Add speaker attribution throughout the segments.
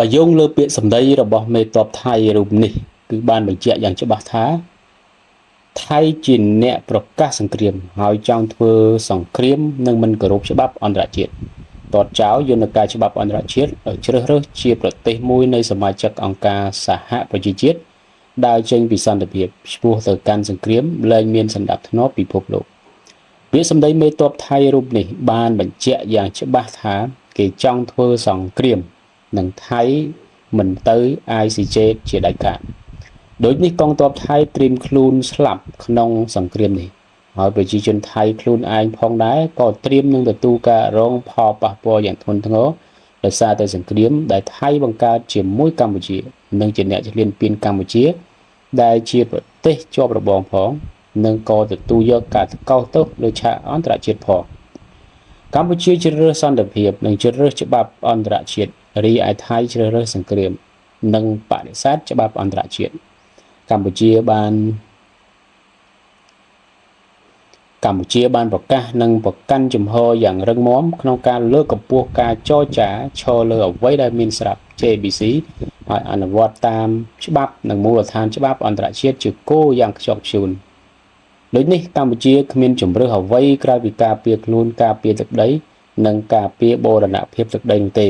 Speaker 1: បើយោងលើពាក្យសម្ដីរបស់មេតបថៃរូបនេះគឺបានបញ្ជាក់យ៉ាងច្បាស់ថាថៃជាអ្នកប្រកាសសង្គ្រាមហើយចង់ធ្វើសង្គ្រាមនិងមិនគោរពច្បាប់អន្តរជាតិតតចោលយន្តការច្បាប់អន្តរជាតិដោយជ្រើសរើសជាប្រទេសមួយនៃសមាជិកអង្គការសហប្រជាជាតិដែលចេញពីសន្តិភាពឆ្ពោះទៅកាន់សង្គ្រាមលែងមានសណ្ដាប់ធ្នាប់ពិភពលោកពាក្យសម្ដីមេតបថៃរូបនេះបានបញ្ជាក់យ៉ាងច្បាស់ថាគេចង់ធ្វើសង្គ្រាមនិងថៃមិនទៅ ICJ ជាដាច់ខាតដូចនេះកងទ័ពថៃត្រៀមខ្លួនស្លាប់ក្នុងសង្គ្រាមនេះហើយប្រជាជនថៃខ្លួនឯងផងដែរក៏ត្រៀមនឹងទទួលការរងផលប៉ះពាល់យ៉ាងធ្ងន់ធ្ងរដោយសារតែសង្គ្រាមដែលថៃបង្កើតជាមួយកម្ពុជានិងជាអ្នកឈ្លានពានកម្ពុជាដែលជាប្រទេសជាប់របងផងនិងក៏ទទួលយកការថ្កោលទោសលើឆាកអន្តរជាតិផងកម្ពុជាជ្រើសរើសសន្តិភាពនិងជ្រើសរើសច្បាប់អន្តរជាតិរីឯថៃជ្រើសរើសសង្គ្រាមនិងបដិសេធច្បាប់អន្តរជាតិកម្ពុជាបានប្រកាសនិងប្រកាន់ជំហរយ៉ាងរឹងមាំក្នុងការលើកកម្ពស់ការចរចាឈរលើអ្វីដែលមានស្រាប់ JBC ហើយអនុវត្តតាមច្បាប់និងមូលដ្ឋានច្បាប់អន្តរជាតិជាគោលយ៉ាងខ្ជាប់ខ្ជួនដូចនេះកម្ពុជាគ្មានជំរើសអ្វីក្រៅពីការពារខ្លួនការពារទឹកដីនិងការពារបូរណភាពទឹកដីនោះទេ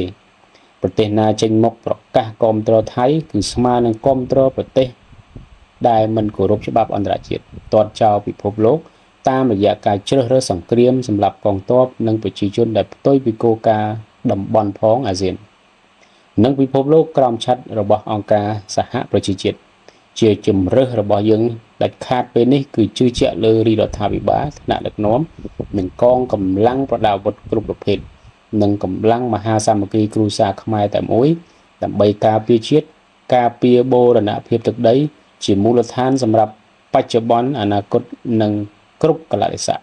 Speaker 1: ប្រទេសណាចេញមកប្រកាសគាំទ្រថៃគឺស្មើនឹងគាំទ្រប្រទេសដែលមិនគោរពច្បាប់អន្តរជាតិទាត់ចោលពិភពលោកតាមរយៈការជ្រើសរើសសង្គ្រាមសម្រាប់កងទ័ពនិងប្រជាជនដែលផ្ទុយពីគោលការណ៍តំបន់ផងអាស៊ាននិងពិភពលោកក្រោមឆ័ត្ររបស់អង្គការសហប្រជាជាតិជាជំរើសរបស់យើងដាច់ខាតពេលនេះគឺជឿជាក់លើរដ្ឋាភិបាលថ្នាក់ដឹកនាំនិងកងកម្លាំងប្រដាប់អាវុធគ្រប់ប្រភេទនិងកម្លាំងមហាសាមគ្គីគ្រួសារខ្មែរតែមួយដើម្បីការពារជាតិការពារបូរណភាពទឹកដីជាមូលដ្ឋានសម្រាប់បច្ចុប្បន្នអនាគតនិងគ្រប់កលៈទេសៈ